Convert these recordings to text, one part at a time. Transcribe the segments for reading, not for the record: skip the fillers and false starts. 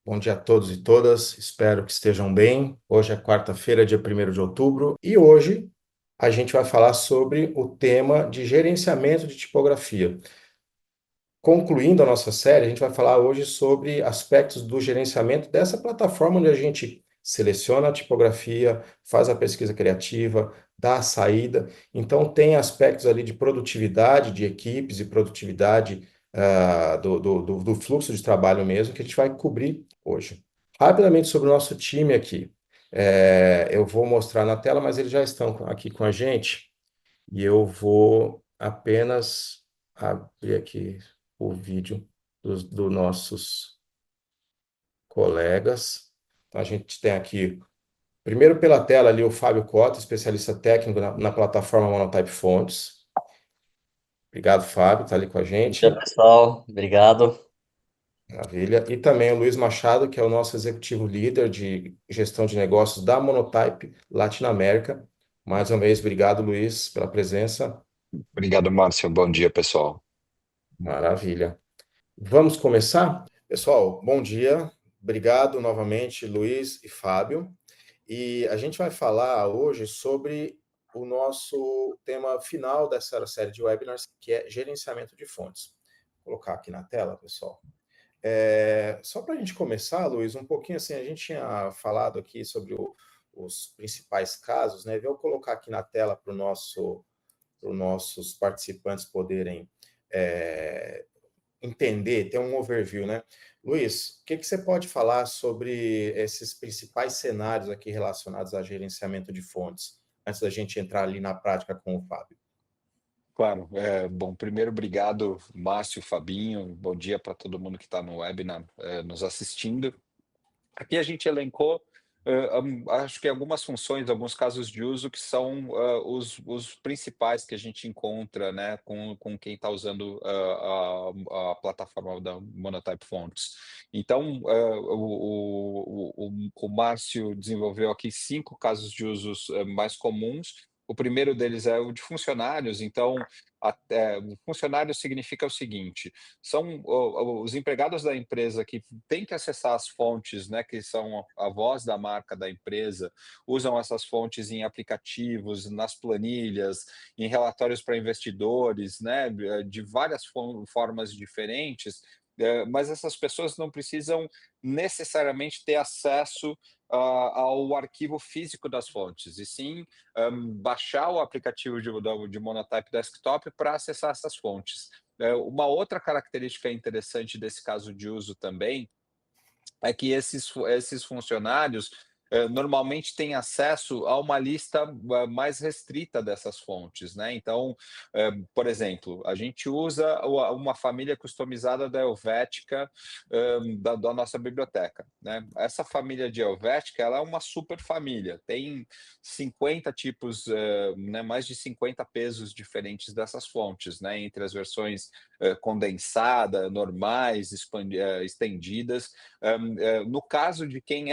Bom dia a todos e todas, espero que estejam bem. Hoje é quarta-feira, dia 1º de outubro, e hoje a gente vai falar sobre o tema de gerenciamento de tipografia. Concluindo a nossa série, a gente vai falar hoje sobre aspectos do gerenciamento dessa plataforma onde a gente seleciona a tipografia, faz a pesquisa criativa, dá a saída. Então, tem aspectos ali de produtividade de equipes e produtividade do fluxo de trabalho mesmo que a gente vai cobrir hoje. Rapidamente sobre o nosso time aqui. Eu vou mostrar na tela, mas eles já estão aqui com a gente e eu vou apenas abrir aqui o vídeo dos nossos colegas. Então, a gente tem aqui, primeiro pela tela ali, o Fábio Cota, especialista técnico na plataforma Monotype Fonts. Obrigado, Fábio, está ali com a Bom dia, gente. pessoal. Obrigado. Maravilha. E também o Luiz Machado, que é o nosso executivo líder de gestão de negócios da Monotype Latinoamérica. Mais uma vez, obrigado, Luiz, pela presença. Obrigado, Márcio. Bom dia, pessoal. Maravilha. Vamos começar? Pessoal, bom dia. Obrigado novamente, Luiz e Fábio. E a gente vai falar hoje sobre o nosso tema final dessa série de webinars, que é gerenciamento de fontes. Vou colocar aqui na tela, pessoal. Só para a gente começar, Luiz, um pouquinho assim, a gente tinha falado aqui sobre os principais casos, né? Vou colocar aqui na tela para os nossos participantes poderem entender, ter um overview, né? Luiz, o que você pode falar sobre esses principais cenários aqui relacionados a gerenciamento de fontes, antes da gente entrar ali na prática com o Fábio? Claro, bom, primeiro, obrigado, Márcio, Fabinho. Bom dia para todo mundo que está no webinar, nos assistindo. Aqui a gente elencou, acho que algumas funções, alguns casos de uso que são os principais que a gente encontra, né, com quem está usando a plataforma da Monotype Fonts. Então, o Márcio desenvolveu aqui 5 casos de usos mais comuns. O primeiro deles é o de funcionários. Então, funcionário significa o seguinte: são os empregados da empresa que têm que acessar as fontes, né, que são a voz da marca da empresa, usam essas fontes em aplicativos, nas planilhas, em relatórios para investidores, né, de várias formas diferentes, mas essas pessoas não precisam necessariamente ter acesso ao arquivo físico das fontes, e sim baixar o aplicativo de Monotype Desktop para acessar essas fontes. Uma outra característica interessante desse caso de uso também é que esses funcionários normalmente têm acesso a uma lista mais restrita dessas fontes, né? Então, por exemplo, a gente usa uma família customizada da Helvética, da nossa biblioteca, né? Essa família de Helvética, ela é uma super família, tem 50 tipos, né, mais de 50 pesos diferentes dessas fontes, né? Entre as versões condensada, normais, estendidas. No caso de quem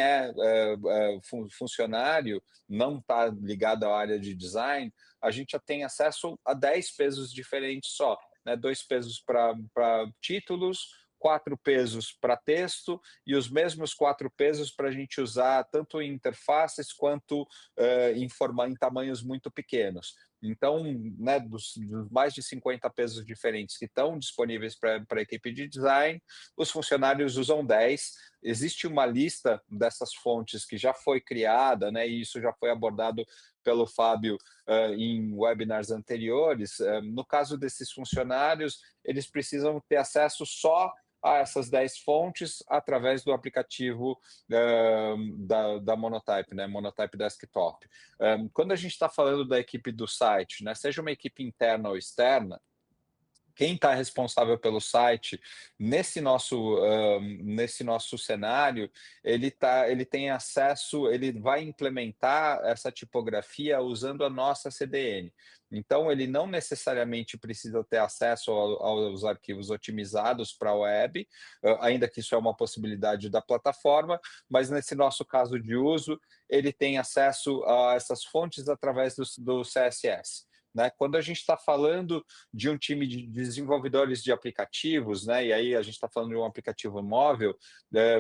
funcionário, não está ligado à área de design, a gente já tem acesso a 10 pesos diferentes só, né? 2 pesos para títulos, 4 pesos para texto e os mesmos 4 pesos para a gente usar tanto em interfaces quanto em tamanhos muito pequenos. Então, né, dos mais de 50 pesos diferentes que estão disponíveis para a equipe de design, os funcionários usam 10. Existe uma lista dessas fontes que já foi criada, né, e isso já foi abordado pelo Fábio em webinars anteriores. No caso desses funcionários, eles precisam ter acesso só a essas 10 fontes através do aplicativo da Monotype, né, Monotype Desktop. Quando a gente está falando da equipe do site, né, seja uma equipe interna ou externa, quem está responsável pelo site nesse nosso cenário, ele tem acesso, ele vai implementar essa tipografia usando a nossa CDN. Então, ele não necessariamente precisa ter acesso aos arquivos otimizados para a web, ainda que isso é uma possibilidade da plataforma, mas nesse nosso caso de uso, ele tem acesso a essas fontes através do CSS. né? Quando a gente está falando de um time de desenvolvedores de aplicativos, né, e aí a gente está falando de um aplicativo móvel,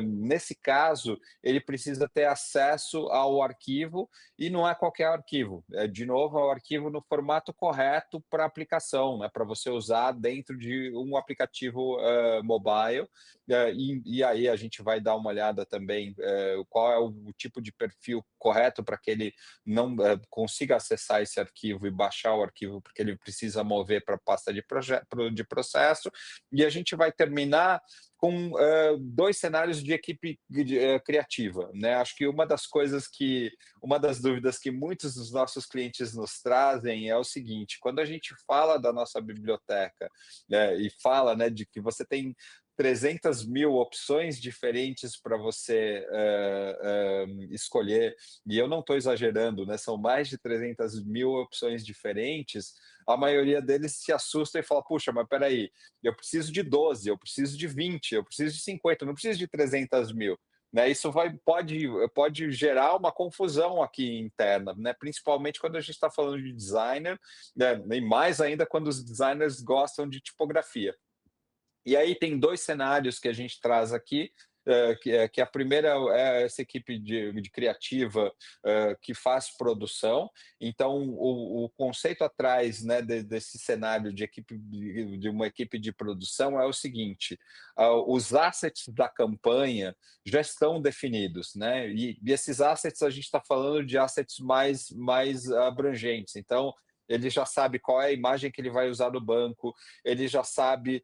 nesse caso, ele precisa ter acesso ao arquivo, e não é qualquer arquivo. De novo, é o arquivo no formato correto para aplicação, né, para você usar dentro de um aplicativo mobile. E aí a gente vai dar uma olhada também qual é o tipo de perfil correto para que ele não consiga acessar esse arquivo e baixar o arquivo, porque ele precisa mover para a pasta de processo. E a gente vai terminar com dois cenários de equipe criativa, né? Acho que uma das dúvidas que muitos dos nossos clientes nos trazem é o seguinte: quando a gente fala da nossa biblioteca, e fala, né, de que você tem 300 mil opções diferentes para você escolher, e eu não estou exagerando, né? São mais de 300 mil opções diferentes. A maioria deles se assusta e fala: puxa, mas peraí, eu preciso de 12, eu preciso de 20, eu preciso de 50, eu não preciso de 300 mil. Né, isso pode gerar uma confusão aqui interna, né, principalmente quando a gente está falando de designer, né, e mais ainda quando os designers gostam de tipografia. E aí tem dois cenários que a gente traz aqui, que a primeira é essa equipe de criativa que faz produção. Então, o conceito atrás, né, desse cenário de uma equipe de produção é o seguinte: os assets da campanha já estão definidos, né? E esses assets, a gente está falando de assets mais abrangentes. Então, ele já sabe qual é a imagem que ele vai usar no banco, ele já sabe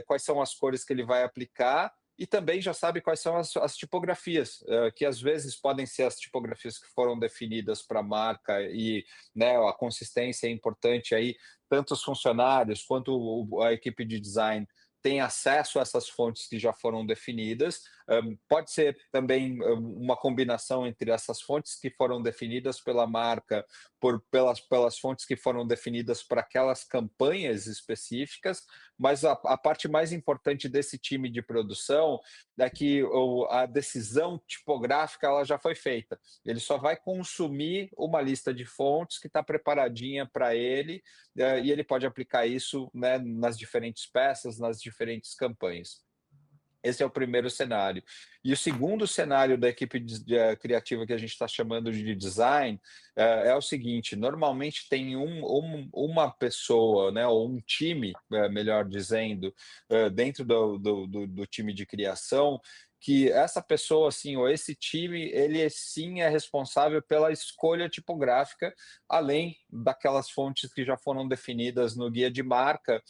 quais são as cores que ele vai aplicar, e também já sabe quais são as tipografias, que às vezes podem ser as tipografias que foram definidas para a marca, e, né, a consistência é importante aí, tanto os funcionários quanto a equipe de design tem acesso a essas fontes que já foram definidas. Pode ser também uma combinação entre essas fontes que foram definidas pela marca, pelas fontes que foram definidas para aquelas campanhas específicas, mas a parte mais importante desse time de produção é que a decisão tipográfica ela já foi feita. Ele só vai consumir uma lista de fontes que está preparadinha para ele, e ele pode aplicar isso, né, nas diferentes peças, nas diferentes campanhas. Esse é o primeiro cenário. E o segundo cenário da equipe criativa que a gente está chamando de design é o seguinte: normalmente tem uma pessoa, né, ou um time, melhor dizendo, dentro do time de criação, que essa pessoa, assim, ou esse time, ele sim é responsável pela escolha tipográfica, além daquelas fontes que já foram definidas no guia de marca.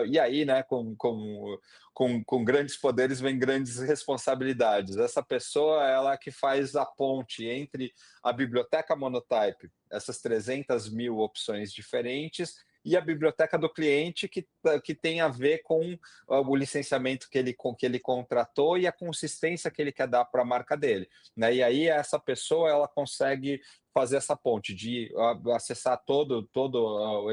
E aí, né, com grandes poderes vem grandes responsabilidades. Essa pessoa ela que faz a ponte entre a biblioteca Monotype, essas 300 mil opções diferentes, e a biblioteca do cliente, que tem a ver com o licenciamento que ele contratou e a consistência que ele quer dar para a marca dele. Né? E aí essa pessoa ela consegue fazer essa ponte de acessar todo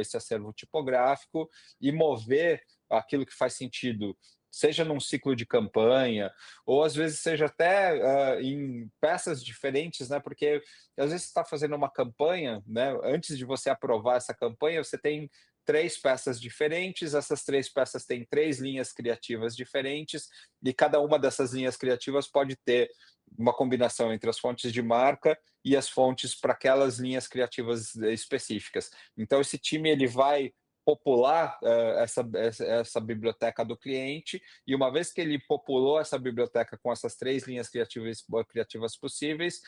esse acervo tipográfico e mover aquilo que faz sentido, seja num ciclo de campanha, ou às vezes seja até em peças diferentes, né? Porque às vezes você está fazendo uma campanha, né? Antes de você aprovar essa campanha, você tem 3 peças diferentes, essas 3 peças têm 3 linhas criativas diferentes, e cada uma dessas linhas criativas pode ter uma combinação entre as fontes de marca e as fontes para aquelas linhas criativas específicas. Então, esse time ele vai popular essa biblioteca do cliente, e uma vez que ele populou essa biblioteca com essas 3 linhas criativas possíveis,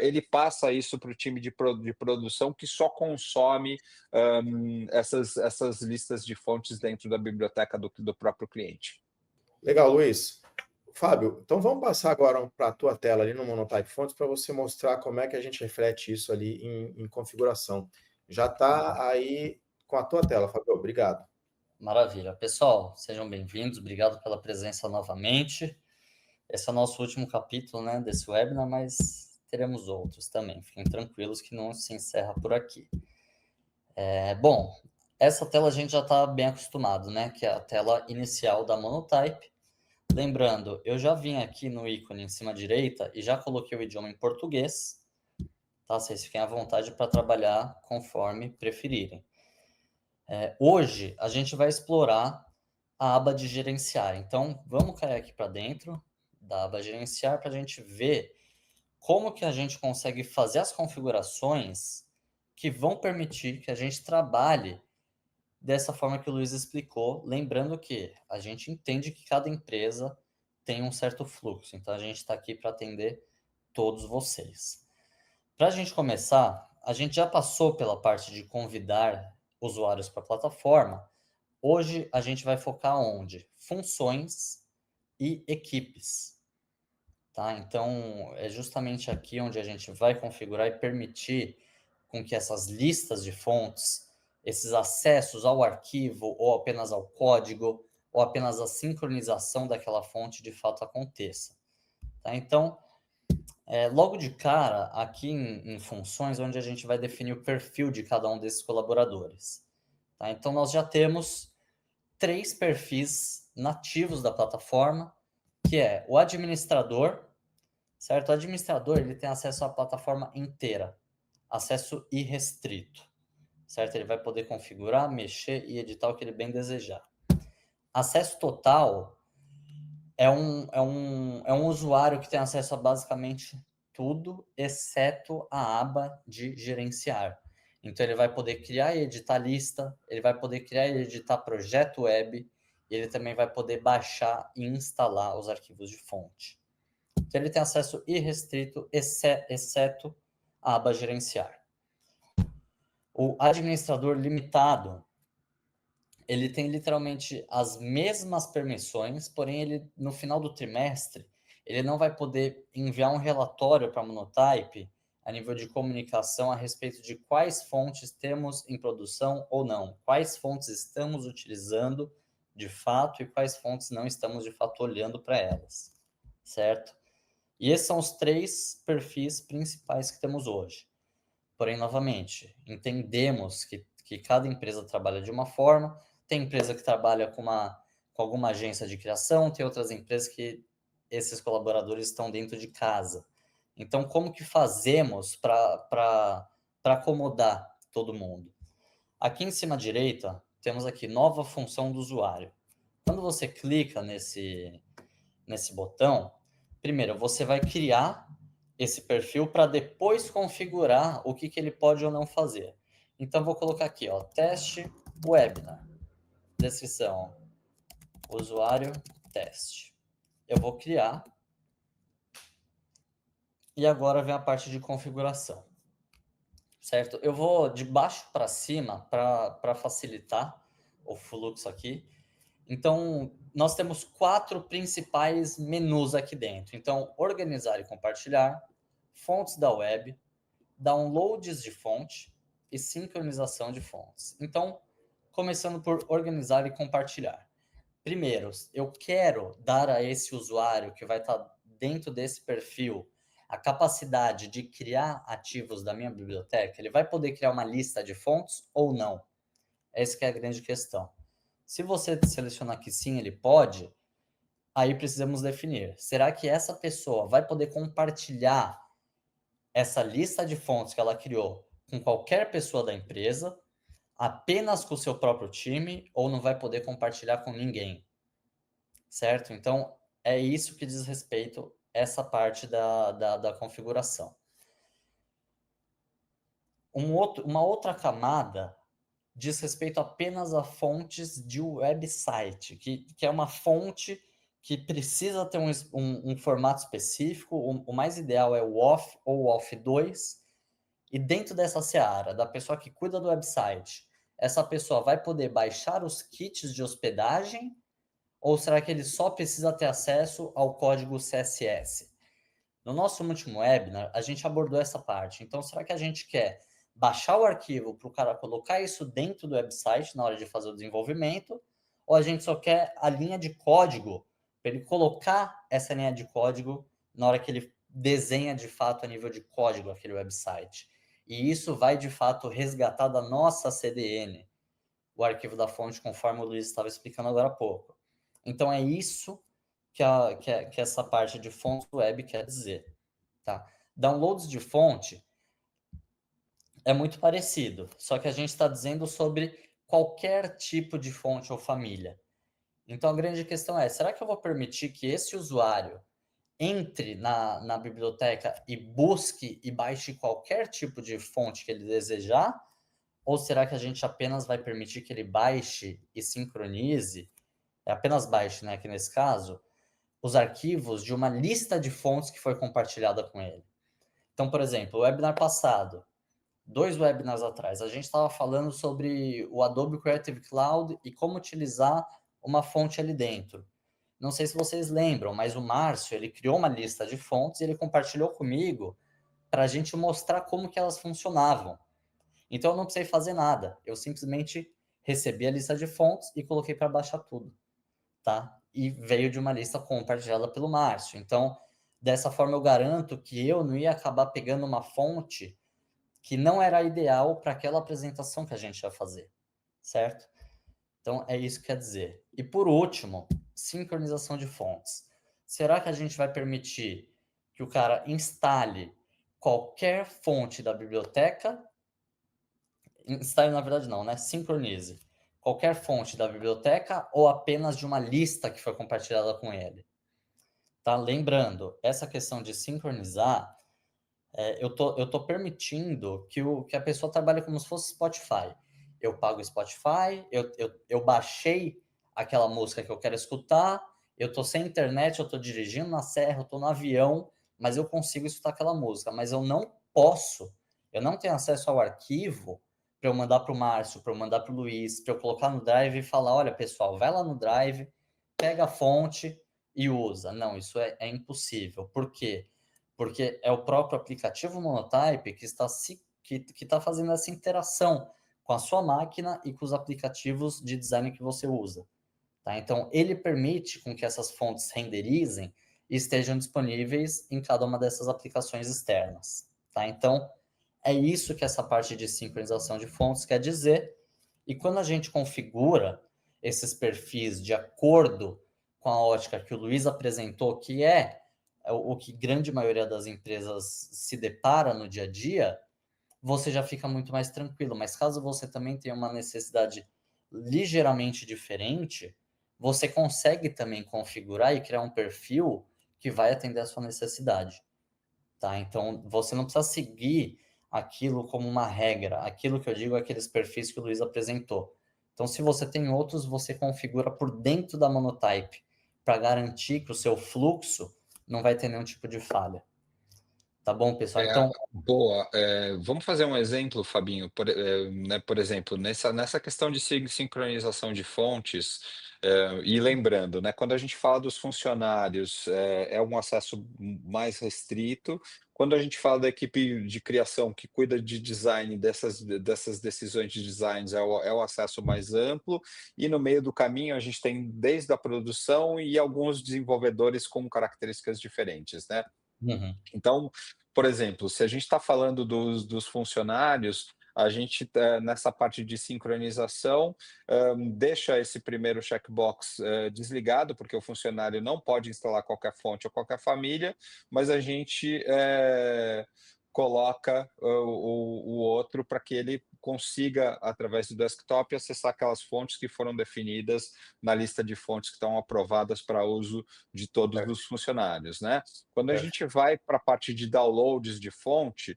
ele passa isso para o time de produção, que só consome essas listas de fontes dentro da biblioteca do próprio cliente. Legal, Luiz. Fábio, então vamos passar agora para a tua tela ali no Monotype Fonts para você mostrar como é que a gente reflete isso ali em configuração. Já está aí com a tua tela, Fábio. Obrigado. Maravilha. Pessoal, sejam bem-vindos. Obrigado pela presença novamente. Esse é o nosso último capítulo, né, desse webinar, mas teremos outros também. Fiquem tranquilos que não se encerra por aqui. Bom, essa tela a gente já está bem acostumado, né, que é a tela inicial da Monotype. Lembrando, eu já vim aqui no ícone em cima à direita e já coloquei o idioma em português, tá? Vocês fiquem à vontade para trabalhar conforme preferirem. Hoje, a gente vai explorar a aba de gerenciar. Então, vamos cair aqui para dentro da aba gerenciar para a gente ver como que a gente consegue fazer as configurações que vão permitir que a gente trabalhe dessa forma que o Luiz explicou, lembrando que a gente entende que cada empresa tem um certo fluxo, então a gente está aqui para atender todos vocês. Para a gente começar, a gente já passou pela parte de convidar usuários para a plataforma. Hoje a gente vai focar onde? Funções e equipes. Tá? Então, é justamente aqui onde a gente vai configurar e permitir com que essas listas de fontes, esses acessos ao arquivo, ou apenas ao código, ou apenas a sincronização daquela fonte de fato aconteça. Tá? Então, logo de cara, aqui em funções, onde a gente vai definir o perfil de cada um desses colaboradores. Tá? Então, nós já temos 3 perfis nativos da plataforma, que é o administrador, certo? O administrador, ele tem acesso à plataforma inteira, acesso irrestrito, certo? Ele vai poder configurar, mexer e editar o que ele bem desejar. Acesso total é um usuário que tem acesso a basicamente tudo, exceto a aba de gerenciar. Então, ele vai poder criar e editar lista, ele vai poder criar e editar projeto web, e ele também vai poder baixar e instalar os arquivos de fonte. Então, ele tem acesso irrestrito, exceto a aba gerenciar. O administrador limitado, ele tem literalmente as mesmas permissões, porém, ele, no final do trimestre, ele não vai poder enviar um relatório para a Monotype a nível de comunicação a respeito de quais fontes temos em produção ou não, quais fontes estamos utilizando de fato e quais fontes não estamos de fato olhando para elas, certo? E esses são os 3 perfis principais que temos hoje. Porém, novamente, entendemos que cada empresa trabalha de uma forma, tem empresa que trabalha com alguma agência de criação, tem outras empresas que esses colaboradores estão dentro de casa. Então, como que fazemos para acomodar todo mundo? Aqui em cima à direita, temos aqui nova função do usuário. Quando você clica nesse botão, primeiro você vai criar esse perfil para depois configurar o que ele pode ou não fazer. Então, vou colocar aqui, ó, teste webinar. Descrição, usuário, teste. Eu vou criar. E agora vem a parte de configuração. Certo? Eu vou de baixo para cima para facilitar o fluxo aqui. Então, nós temos 4 principais menus aqui dentro. Então, organizar e compartilhar, fontes da web, downloads de fonte e sincronização de fontes. Então, começando por organizar e compartilhar. Primeiro, eu quero dar a esse usuário que vai estar dentro desse perfil a capacidade de criar ativos da minha biblioteca. Ele vai poder criar uma lista de fontes ou não? Essa que é a grande questão. Se você selecionar que sim, ele pode, aí precisamos definir. Será que essa pessoa vai poder compartilhar essa lista de fontes que ela criou com qualquer pessoa da empresa, apenas com o seu próprio time, ou não vai poder compartilhar com ninguém? Certo? Então, é isso que diz respeito a essa parte da configuração. Uma outra camada diz respeito apenas a fontes de website, que é uma fonte que precisa ter um formato específico. O mais ideal é o OAuth ou o OAuth 2. E dentro dessa seara, da pessoa que cuida do website, essa pessoa vai poder baixar os kits de hospedagem, ou será que ele só precisa ter acesso ao código CSS? No nosso último webinar, a gente abordou essa parte. Então, será que a gente quer baixar o arquivo para o cara colocar isso dentro do website na hora de fazer o desenvolvimento, ou a gente só quer a linha de código para ele colocar essa linha de código na hora que ele desenha de fato a nível de código aquele website? E isso vai de fato resgatar da nossa CDN o arquivo da fonte, conforme o Luiz estava explicando agora há pouco. Então é isso que essa parte de fonte web quer dizer. Tá? Downloads de fonte é muito parecido, só que a gente está dizendo sobre qualquer tipo de fonte ou família. Então, a grande questão é, será que eu vou permitir que esse usuário entre na biblioteca e busque e baixe qualquer tipo de fonte que ele desejar? Ou será que a gente apenas vai permitir que ele baixe e sincronize, apenas baixe, né, aqui nesse caso, os arquivos de uma lista de fontes que foi compartilhada com ele? Então, por exemplo, o webinar passado, 2 webinars atrás, a gente estava falando sobre o Adobe Creative Cloud e como utilizar uma fonte ali dentro. Não sei se vocês lembram, mas o Márcio, ele criou uma lista de fontes e ele compartilhou comigo para a gente mostrar como que elas funcionavam. Então, eu não precisei fazer nada. Eu simplesmente recebi a lista de fontes e coloquei para baixar tudo, tá? E veio de uma lista compartilhada pelo Márcio. Então, dessa forma, eu garanto que eu não ia acabar pegando uma fonte que não era ideal para aquela apresentação que a gente ia fazer, certo? Então, é isso que quer dizer. E por último, sincronização de fontes. Será que a gente vai permitir que o cara instale qualquer fonte da biblioteca? Instale, na verdade, não, né? Sincronize. Qualquer fonte da biblioteca ou apenas de uma lista que foi compartilhada com ele? Tá? Lembrando, essa questão de sincronizar, eu tô permitindo que a pessoa trabalhe como se fosse Spotify. Eu pago o Spotify, eu baixei aquela música que eu quero escutar, eu tô sem internet, eu tô dirigindo na serra, eu tô no avião, mas eu consigo escutar aquela música. Mas eu não tenho acesso ao arquivo para eu mandar para o Márcio, para eu mandar para o Luiz, para eu colocar no Drive e falar, olha, pessoal, vai lá no Drive, pega a fonte e usa. Não, isso é impossível. Por quê? Porque é o próprio aplicativo Monotype que está fazendo essa interação com a sua máquina e com os aplicativos de design que você usa. Tá? Então, ele permite com que essas fontes renderizem e estejam disponíveis em cada uma dessas aplicações externas. Tá? Então, é isso que essa parte de sincronização de fontes quer dizer. E quando a gente configura esses perfis de acordo com a ótica que o Luiz apresentou, que é o que grande maioria das empresas se depara no dia a dia, você já fica muito mais tranquilo. Mas caso você também tenha uma necessidade ligeiramente diferente, você consegue também configurar e criar um perfil que vai atender a sua necessidade. Tá? Então, você não precisa seguir aquilo como uma regra. Aquilo que eu digo é aqueles perfis que o Luiz apresentou. Então, se você tem outros, você configura por dentro da Monotype para garantir que o seu fluxo não vai ter nenhum tipo de falha. Tá bom, pessoal? Então, Boa. Vamos fazer um exemplo, Fabinho. Né, por exemplo, nessa questão de sincronização de fontes, e lembrando, né, quando a gente fala dos funcionários, é um acesso mais restrito. Quando a gente fala da equipe de criação que cuida de design dessas decisões de designs, é o acesso mais amplo. E no meio do caminho a gente tem desde a produção e alguns desenvolvedores com características diferentes, né? uhum, Então, por exemplo, se a gente está falando dos funcionários, a gente, nessa parte de sincronização, deixa esse primeiro checkbox desligado, porque o funcionário não pode instalar qualquer fonte ou qualquer família, mas a gente coloca o outro para que ele consiga, através do desktop, acessar aquelas fontes que foram definidas na lista de fontes que estão aprovadas para uso de todos os funcionários, né? Quando a gente vai para a parte de downloads de fonte,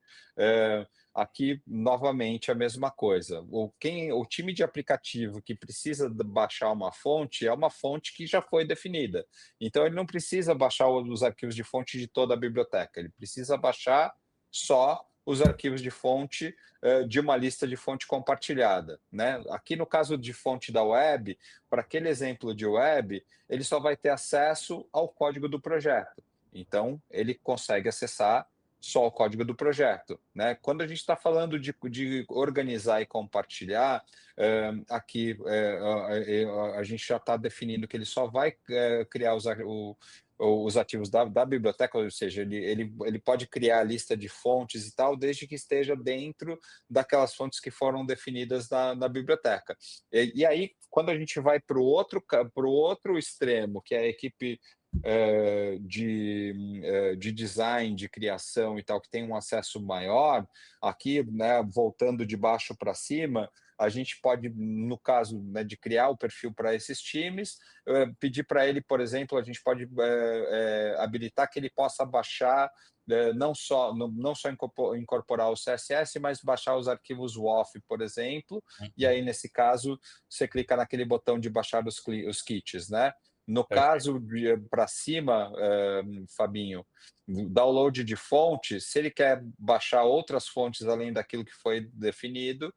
aqui novamente a mesma coisa. O time de aplicativo que precisa baixar uma fonte é uma fonte que já foi definida. Então ele não precisa baixar os arquivos de fonte de toda a biblioteca, ele precisa baixar só os arquivos de fonte de uma lista de fonte compartilhada, né? Aqui no caso de fonte da web, para aquele exemplo de web, ele só vai ter acesso ao código do projeto. Então, ele consegue acessar só o código do projeto, né? Quando a gente está falando de organizar e compartilhar, aqui a gente já está definindo que ele só vai criar os ativos da biblioteca, ou seja, ele pode criar a lista de fontes e tal, desde que esteja dentro daquelas fontes que foram definidas na biblioteca. E aí, quando a gente vai para o outro extremo, que é a equipe de design, de criação e tal, que tem um acesso maior, aqui, né, voltando de baixo para cima, a gente pode, no caso, né, de criar o perfil para esses times, pedir para ele, por exemplo, a gente pode habilitar que ele possa baixar não só incorporar o CSS, mas baixar os arquivos WOF, por exemplo, e aí, nesse caso, você clica naquele botão de baixar os kits, né? No caso, para cima, Fabinho, download de fontes, se ele quer baixar outras fontes além daquilo que foi definido,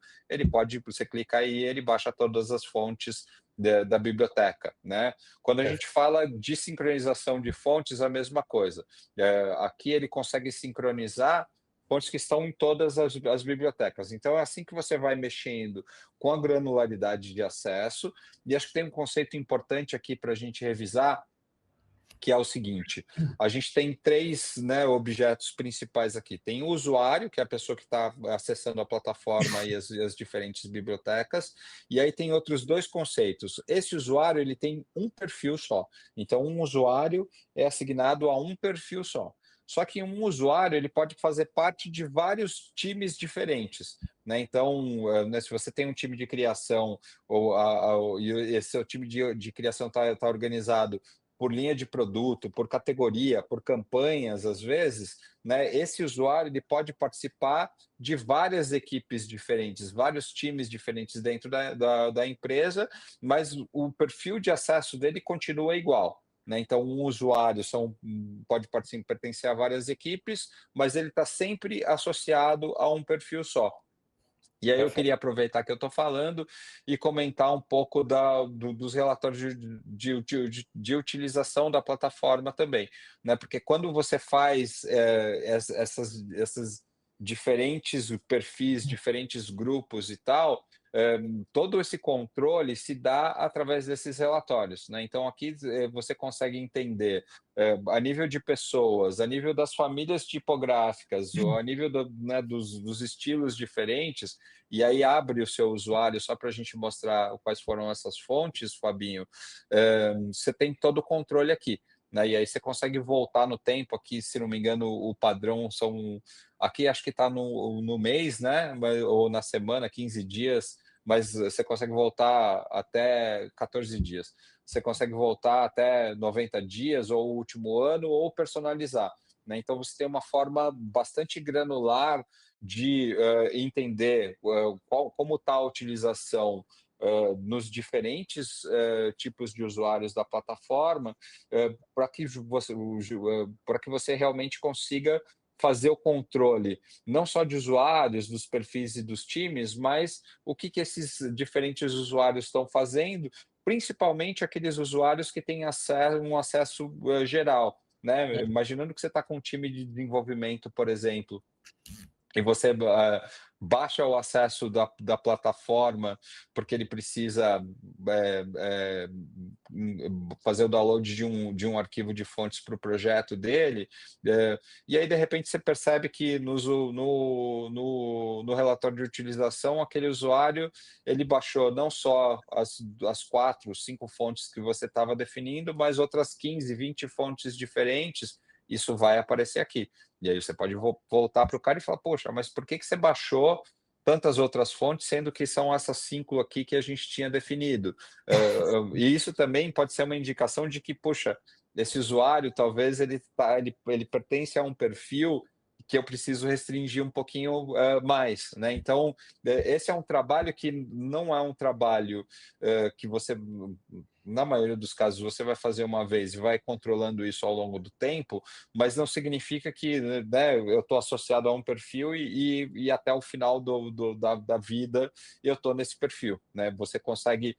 você clica aí, ele baixa todas as fontes da biblioteca, né? Quando a gente fala de sincronização de fontes, a mesma coisa. Aqui ele consegue sincronizar fontes que estão em todas as bibliotecas. Então, é assim que você vai mexendo com a granularidade de acesso. E acho que tem um conceito importante aqui para a gente revisar, que é o seguinte: a gente tem três, né, objetos principais aqui. Tem o usuário, que é a pessoa que está acessando a plataforma e as diferentes bibliotecas, e aí tem outros dois conceitos. Esse usuário, ele tem um perfil só. Então, um usuário é assignado a um perfil só. Só que um usuário, ele pode fazer parte de vários times diferentes, né? Então, né, se você tem um time de criação e esse seu time de criação está organizado por linha de produto, por categoria, por campanhas, às vezes, né, esse usuário ele pode participar de várias equipes diferentes, vários times diferentes dentro da empresa, mas o perfil de acesso dele continua igual. Né? Então, um usuário pode pertencer a várias equipes, mas ele está sempre associado a um perfil só. E aí eu queria aproveitar que eu estou falando e comentar um pouco dos relatórios de utilização da plataforma também, né? Porque quando você faz essas diferentes perfis, diferentes grupos e tal, todo esse controle se dá através desses relatórios, né? Então aqui você consegue entender a nível de pessoas, a nível das famílias tipográficas, ou a nível né, dos estilos diferentes, e aí abre o seu usuário só para a gente mostrar quais foram essas fontes, Fabinho. Você tem todo o controle aqui, né? E aí você consegue voltar no tempo aqui, se não me engano, o padrão aqui acho que está no mês, né? Ou na semana, 15 dias, mas você consegue voltar até 14 dias. Você consegue voltar até 90 dias, ou o último ano, ou personalizar. Né? Então, você tem uma forma bastante granular de entender como está a utilização nos diferentes tipos de usuários da plataforma, para que você realmente consiga fazer o controle, não só de usuários, dos perfis e dos times, mas o que esses diferentes usuários estão fazendo, principalmente aqueles usuários que têm um acesso geral. Né? Imaginando que você está com um time de desenvolvimento, por exemplo, e você baixa o acesso da plataforma porque ele precisa fazer o download de um arquivo de fontes para o projeto dele, e aí de repente você percebe que no relatório de utilização aquele usuário ele baixou não só as 4, 5 fontes que você estava definindo, mas outras 15, 20 fontes diferentes. Isso vai aparecer aqui. E aí você pode voltar para o cara e falar, poxa, mas por que você baixou tantas outras fontes, sendo que são essas 5 aqui que a gente tinha definido? E isso também pode ser uma indicação de que, poxa, esse usuário, talvez ele pertence a um perfil que eu preciso restringir um pouquinho mais, né? Então, esse é um trabalho que não é um trabalho que você, na maioria dos casos, você vai fazer uma vez e vai controlando isso ao longo do tempo, mas não significa que, né, eu estou associado a um perfil e até o final da vida eu estou nesse perfil, né? Você consegue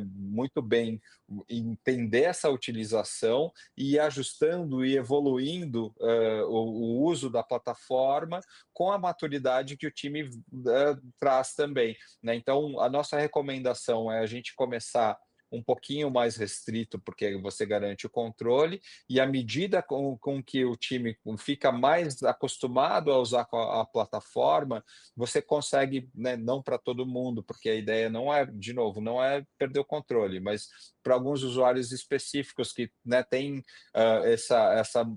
muito bem entender essa utilização e ir ajustando e evoluindo o uso da plataforma com a maturidade que o time traz também, né? Então, a nossa recomendação é a gente começar um pouquinho mais restrito, porque você garante o controle, e à medida com que o time fica mais acostumado a usar a plataforma, você consegue, né, não para todo mundo, porque a ideia não é, de novo, não é perder o controle, mas para alguns usuários específicos que, né, têm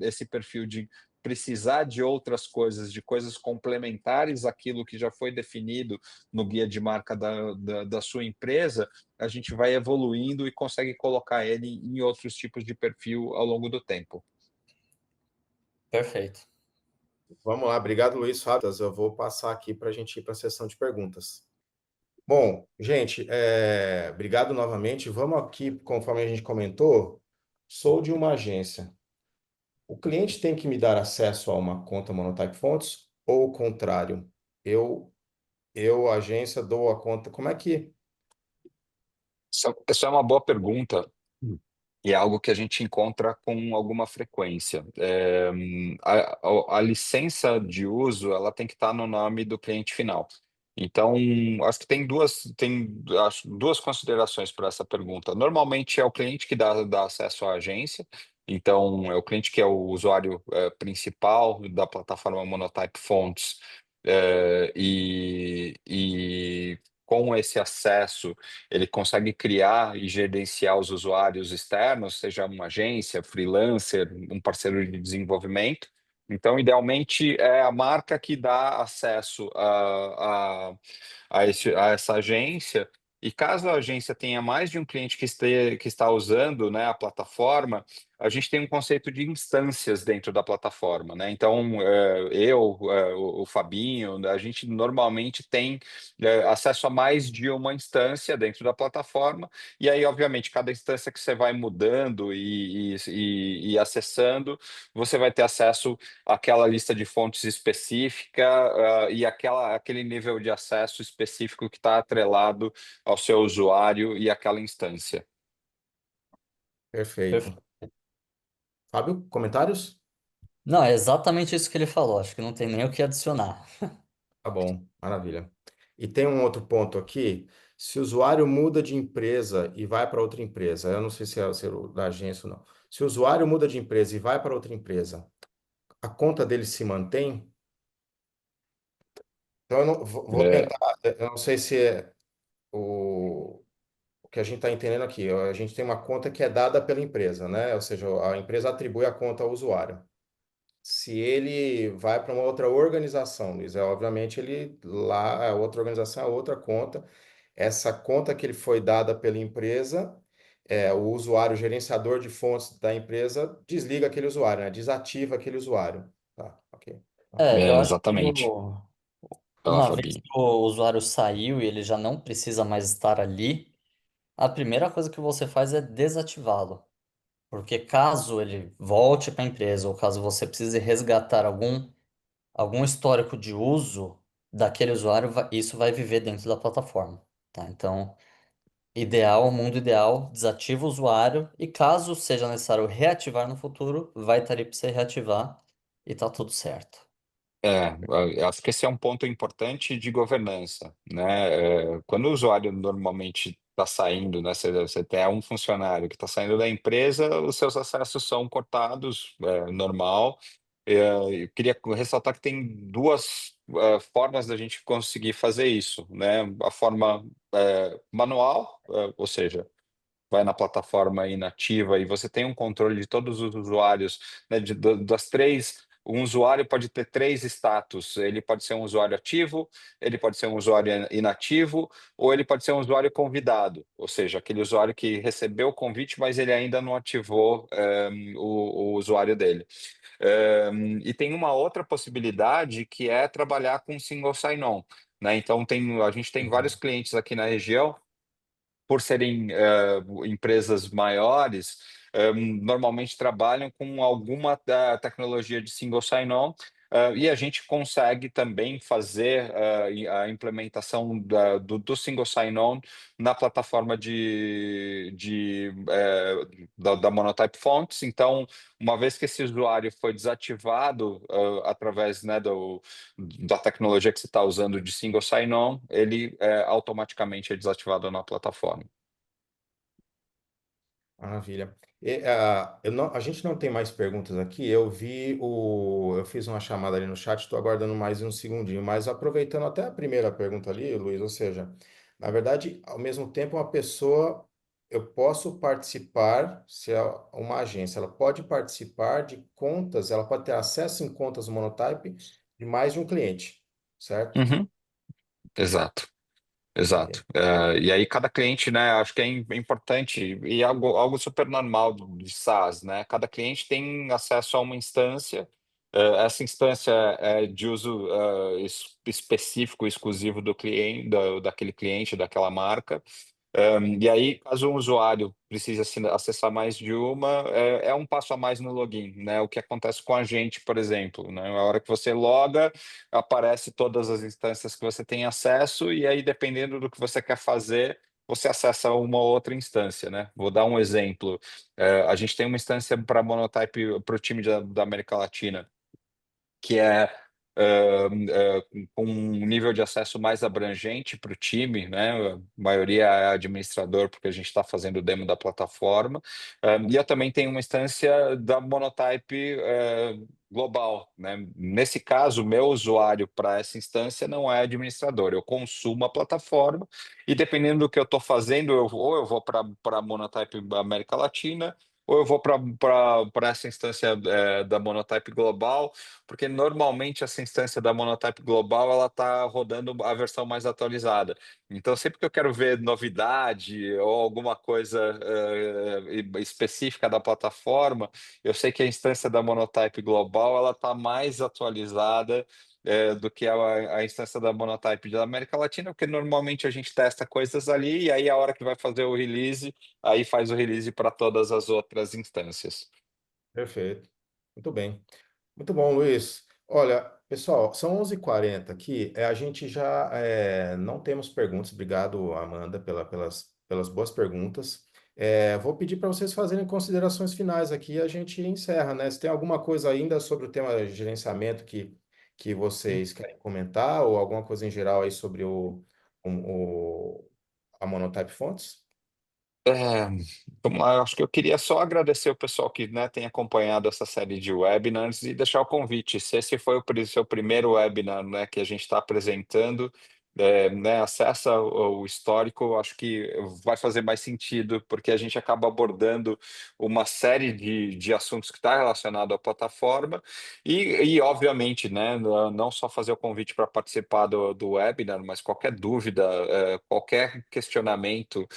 esse perfil de precisar de outras coisas, de coisas complementares àquilo que já foi definido no guia de marca da sua empresa, a gente vai evoluindo e consegue colocar ele em outros tipos de perfil ao longo do tempo. Perfeito. Vamos lá, obrigado, Luiz Fábio. Eu vou passar aqui para a gente ir para a sessão de perguntas. Bom, gente, obrigado novamente. Vamos aqui, conforme a gente comentou, sou de uma agência. O cliente tem que me dar acesso a uma conta Monotype Fonts ou o contrário? Agência, dou a conta. Como é que... Essa é uma boa pergunta. E é algo que a gente encontra com alguma frequência. A licença de uso ela tem que estar no nome do cliente final. Então, acho que acho, duas considerações para essa pergunta. Normalmente é o cliente que dá acesso à agência, então é o cliente que é o usuário principal da plataforma Monotype Fonts, e com esse acesso ele consegue criar e gerenciar os usuários externos, seja uma agência, freelancer, um parceiro de desenvolvimento. Então, idealmente, é a marca que dá acesso a essa agência. E caso a agência tenha mais de um cliente que está usando, né, a plataforma, a gente tem um conceito de instâncias dentro da plataforma, né? Então, o Fabinho, a gente normalmente tem acesso a mais de uma instância dentro da plataforma, e aí, obviamente, cada instância que você vai mudando e acessando, você vai ter acesso àquela lista de fontes específica, e aquele nível de acesso específico que está atrelado ao seu usuário e àquela instância. Perfeito. Perfeito. Fábio, comentários? Não, é exatamente isso que ele falou. Acho que não tem nem o que adicionar. Tá bom, maravilha. E tem um outro ponto aqui. Se o usuário muda de empresa e vai para outra empresa, eu não sei se é da agência ou não. Se o usuário muda de empresa e vai para outra empresa, a conta dele se mantém? Então, eu não, vou É, tentar. Eu não sei se é o que a gente está entendendo aqui. A gente tem uma conta que é dada pela empresa, né? Ou seja, a empresa atribui a conta ao usuário. Se ele vai para uma outra organização, Luiz, obviamente ele lá, a outra organização, a outra conta, essa conta que ele foi dada pela empresa, o usuário, o gerenciador de fontes da empresa, desliga aquele usuário, né? Desativa aquele usuário. Tá, ok. Tá. Eu acho que exatamente. Pela uma vez Fabinho. que o usuário saiu e ele já não precisa mais estar ali, a primeira coisa que você faz é desativá-lo. Porque caso ele volte para a empresa ou caso você precise resgatar algum histórico de uso daquele usuário, isso vai viver dentro da plataforma, tá? Então, mundo ideal, desativa o usuário e caso seja necessário reativar no futuro, vai estar ali para você reativar e tá tudo certo. Eu acho que esse é um ponto importante de governança, né? Quando o usuário normalmente está saindo, né? Você tem um funcionário que está saindo da empresa, os seus acessos são cortados, normal. Eu queria ressaltar que tem duas formas da gente conseguir fazer isso, né? A forma manual, ou seja, vai na plataforma inativa e você tem um controle de todos os usuários, né, das três. Um usuário pode ter três status. Ele pode ser um usuário ativo, ele pode ser um usuário inativo, ou ele pode ser um usuário convidado, ou seja, aquele usuário que recebeu o convite, mas ele ainda não ativou o usuário dele. E tem uma outra possibilidade que é trabalhar com single sign-on, né? Então a gente tem vários Uhum. clientes aqui na região por serem empresas maiores, normalmente trabalham com alguma tecnologia de single sign-on, e a gente consegue também fazer a implementação do single sign-on na plataforma da Monotype Fonts. Então, uma vez que esse usuário foi desativado através, né, da tecnologia que você está usando de single sign-on, ele automaticamente é desativado na plataforma. Maravilha. A gente não tem mais perguntas aqui. Eu fiz uma chamada ali no chat, estou aguardando mais um segundinho, mas aproveitando até a primeira pergunta ali, Luiz, ou seja, na verdade, ao mesmo tempo, uma pessoa eu posso participar, se é uma agência, ela pode participar de contas, ela pode ter acesso em contas Monotype de mais de um cliente, certo? Uhum. Exato. Exato. E aí cada cliente, né, acho que é importante e algo super normal de SaaS, né? Cada cliente tem acesso a uma instância. Essa instância é de uso específico, exclusivo do cliente, daquele cliente, daquela marca. E aí, caso um usuário precise acessar mais de uma, é um passo a mais no login, né? O que acontece com a gente, por exemplo, né? A hora que você loga, aparece todas as instâncias que você tem acesso, e aí, dependendo do que você quer fazer, você acessa uma ou outra instância, né? Vou dar um exemplo. A gente tem uma instância para Monotype para o time da América Latina, que é com um nível de acesso mais abrangente para o time, né? A maioria é administrador, porque a gente está fazendo o demo da plataforma. E eu também tenho uma instância da Monotype global, né? Nesse caso, o meu usuário para essa instância não é administrador, eu consumo a plataforma e dependendo do que eu estou fazendo, ou eu vou para a Monotype América Latina, ou eu vou para essa instância da Monotype Global, porque normalmente essa instância da Monotype Global ela está rodando a versão mais atualizada. Então, sempre que eu quero ver novidade ou alguma coisa específica da plataforma, eu sei que a instância da Monotype Global ela está mais atualizada do que a instância da Monotype da América Latina, porque normalmente a gente testa coisas ali e aí a hora que vai fazer o release, aí faz o release para todas as outras instâncias. Perfeito. Muito bem. Muito bom, Luiz. Olha, pessoal, são 11h40 aqui. A gente já não temos perguntas. Obrigado, Amanda, pelas boas perguntas. Vou pedir para vocês fazerem considerações finais aqui e a gente encerra, né? Se tem alguma coisa ainda sobre o tema de gerenciamento que vocês querem comentar ou alguma coisa em geral aí sobre a Monotype Fonts? É, vamos lá, eu acho que eu queria só agradecer o pessoal que, né, tem acompanhado essa série de webinars e deixar o convite. Se esse foi o seu primeiro webinar, né, que a gente está apresentando, né, acessa o histórico, acho que vai fazer mais sentido, porque a gente acaba abordando uma série de assuntos que está relacionado à plataforma obviamente, né, não só fazer o convite para participar do webinar, mas qualquer dúvida, qualquer questionamento,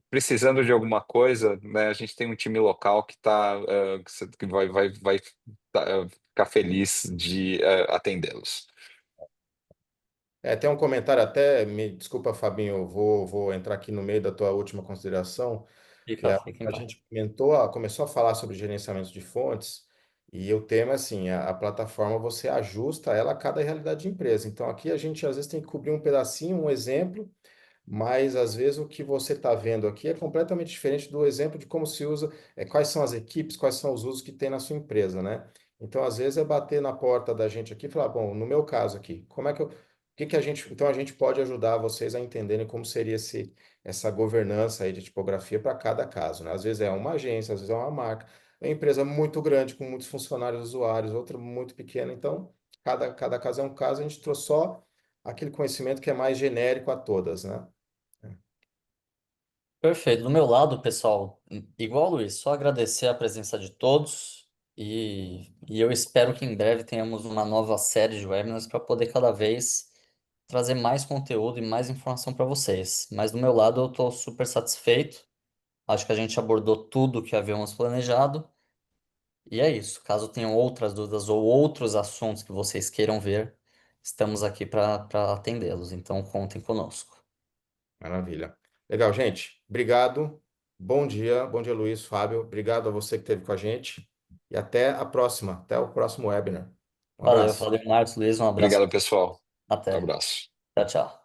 precisando de alguma coisa, né, a gente tem um time local que que vai ficar feliz de atendê-los. Tem um comentário até, me desculpa, Fabinho, eu vou entrar aqui no meio da tua última consideração, que Fica em a paz. gente começou a falar sobre gerenciamento de fontes, e o tema é assim, a plataforma você ajusta ela a cada realidade de empresa. Então aqui a gente às vezes tem que cobrir um pedacinho, um exemplo, mas às vezes o que você está vendo aqui é completamente diferente do exemplo de como se usa, quais são as equipes, quais são os usos que tem na sua empresa, né? Então, às vezes é bater na porta da gente aqui e falar, bom, no meu caso aqui, como é que eu, o que que a gente, então a gente pode ajudar vocês a entenderem como seria essa governança aí de tipografia para cada caso, né? Às vezes é uma agência, às vezes é uma marca, é uma empresa muito grande com muitos funcionários, usuários, outra muito pequena, então cada caso é um caso, a gente trouxe só aquele conhecimento que é mais genérico a todas, né? Perfeito. Do meu lado, pessoal, igual Luiz, só agradecer a presença de todos e eu espero que em breve tenhamos uma nova série de webinars para poder cada vez trazer mais conteúdo e mais informação para vocês. Mas do meu lado, eu estou super satisfeito. Acho que a gente abordou tudo que havíamos planejado. E é isso. Caso tenham outras dúvidas ou outros assuntos que vocês queiram ver, estamos aqui para atendê-los. Então, contem conosco. Maravilha. Legal, gente. Obrigado. Bom dia, Luiz, Fábio. Obrigado a você que esteve com a gente. E até a próxima, até o próximo webinar. Um Valeu, abraço. valeu, Marcos, Luiz, um abraço. Obrigado, pessoal. Um Até. abraço. Tchau, tchau.